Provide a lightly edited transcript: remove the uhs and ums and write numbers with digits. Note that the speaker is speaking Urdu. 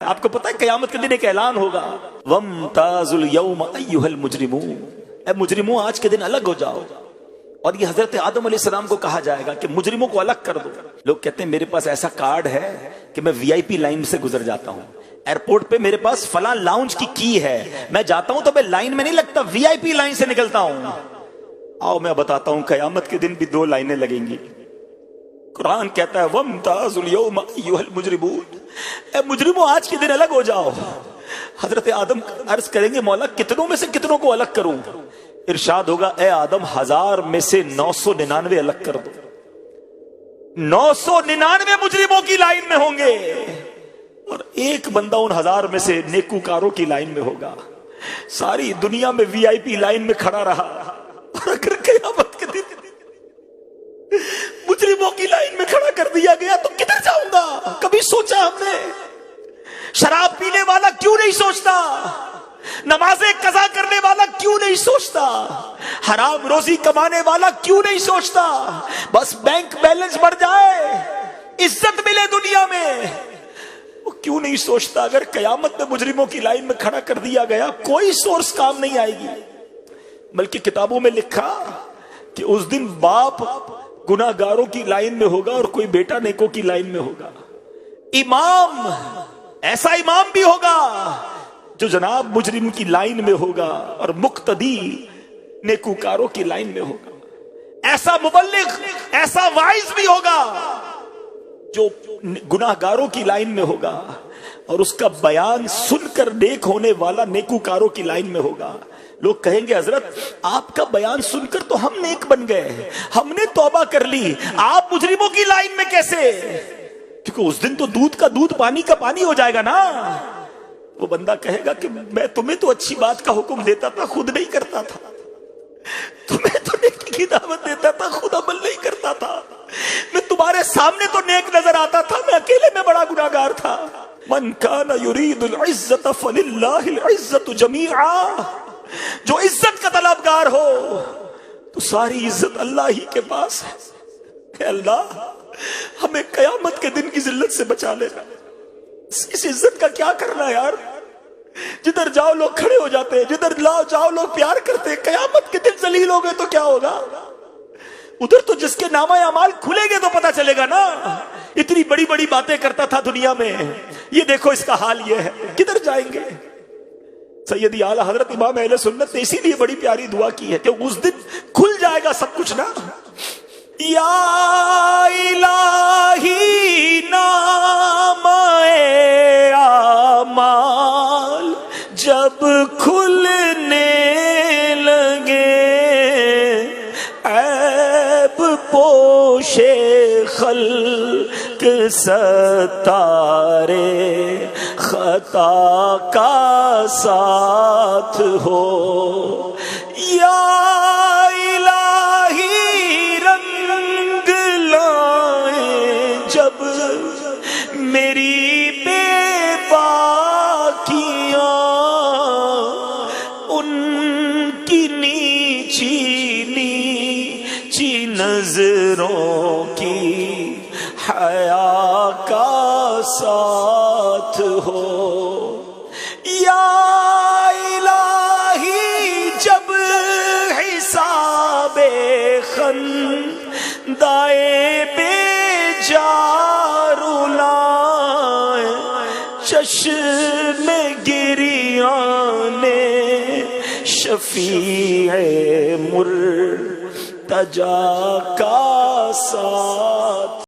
آپ کو پتا ہے قیامت کے دن ایک اعلان ہوگا وَامْتَازُوا الْيَوْمَ أَيُّهَا الْمُجْرِمُونَ، اے مجرموں آج کے دن الگ ہو جاؤ۔ اور یہ حضرت آدم علیہ السلام کو کہا جائے گا کہ مجرموں کو الگ کر دو۔ لوگ کہتے ہیں میرے پاس ایسا کارڈ ہے کہ میں وی آئی پی لائن سے گزر جاتا ہوں، ایئرپورٹ پہ میرے پاس فلاں لاؤنج کی ہے، میں جاتا ہوں تو میں لائن میں نہیں لگتا، وی آئی پی لائن سے نکلتا ہوں۔ آؤ میں بتاتا ہوں قیامت کے دن بھی دو لائنیں لگیں گی۔ قرآن کہتا ہے وَامْتَازُوا الْيَوْمَ أَيُّهَا الْمُجْرِمُونَ، اے مجرموں آج کے دن الگ ہو جاؤ۔ حضرت آدم عرض کریں گے مولا کتنوں میں سے کتنوں کو الگ کروں؟ ارشاد ہوگا اے آدم 1000 میں سے 999 الگ کر دو۔ 999 مجرموں کی لائن میں ہوں گے اور ایک بندہ ان 1000 میں سے نیکوکاروں کی لائن میں ہوگا۔ ساری دنیا میں وی آئی پی لائن میں کھڑا رہا، اور اگر قیامت کے دن مجرموں کی لائن میں کھڑا کر دیا گیا تو کدھر جاؤں گا؟ کبھی سوچا ہم نے؟ شراب پینے والا کیوں نہیں سوچتا؟ نمازیں قضا کرنے والا کیوں نہیں سوچتا؟ حرام روزی کمانے والا کیوں نہیں سوچتا؟ بس بینک بیلنس بڑھ جائے، عزت ملے دنیا میں، وہ کیوں نہیں سوچتا؟ اگر قیامت میں مجرموں کی لائن میں کھڑا کر دیا گیا کوئی سورس کام نہیں آئے گی۔ بلکہ کتابوں میں لکھا کہ اس دن باپ گناہ گاروں کی لائن میں ہوگا اور کوئی بیٹا نیکوں کی لائن میں ہوگا۔ امام، ایسا امام بھی ہوگا جو جناب مجرم کی لائن میں ہوگا اور مقتدی نیکوکاروں کی لائن میں ہوگا۔ ایسا مبلغ، ایسا واعظ بھی ہوگا جو گناہ گاروں کی لائن میں ہوگا اور اس کا بیان سن کر نیک ہونے والا نیکوکاروں کی لائن میں ہوگا۔ لوگ کہیں گے حضرت آپ کا بیان سن کر تو ہم نیک بن گئے، ہم نے توبہ کر لی، آپ مجرموں کی لائن میں کیسے؟ کیونکہ اس دن تو دودھ کا دودھ پانی کا پانی ہو جائے گا نا۔ وہ بندہ کہے گا کہ میں تمہیں تو اچھی بات کا حکم دیتا تھا، خود نہیں کرتا تھا، تمہیں تو نیکی کی دعوت دیتا تھا، خود عمل نہیں کرتا تھا، میں تمہارے سامنے تو نیک نظر آتا تھا، میں اکیلے میں بڑا گناہگار تھا۔ من کان یرید العزت فللہ العزت جمیعا، جو عزت کا طلبگار ہو تو ساری عزت اللہ ہی کے پاس ہے۔ اے اللہ ہمیں قیامت کے دن کی ذلت سے بچا لینا۔ اس عزت کا کیا کرنا یار؟ جدھر جاؤ لوگ کھڑے ہو جاتے ہیں، جدھر جاؤ لوگ پیار کرتے ہیں، قیامت کے دن ذلیل ہو گئے تو کیا ہوگا؟ ادھر تو جس کے نامہ اعمال کھلیں گے تو پتا چلے گا نا۔ اتنی بڑی بڑی باتیں کرتا تھا دنیا میں، یہ دیکھو اس کا حال یہ ہے، کدھر جائیں گے؟ سیدی اعلیٰ حضرت امام اہل سنت نے اسی لیے بڑی پیاری دعا کی ہے کہ اس دن کھل جائے گا سب کچھ نا۔ یا الہی نام اعمال جب کھلنے لگے، عیب پوشے خلق ستارے خطا کا ساتھ ہو۔ یا الہی رنگ لائے جب میری بے باکیاں، ان کی نیچی نیچی نظروں کی حیا کا ساتھ ہو۔ یا الہی جب حساب خندائے بے جارو لائے، چشم گریان شفیع مرتجا کا ساتھ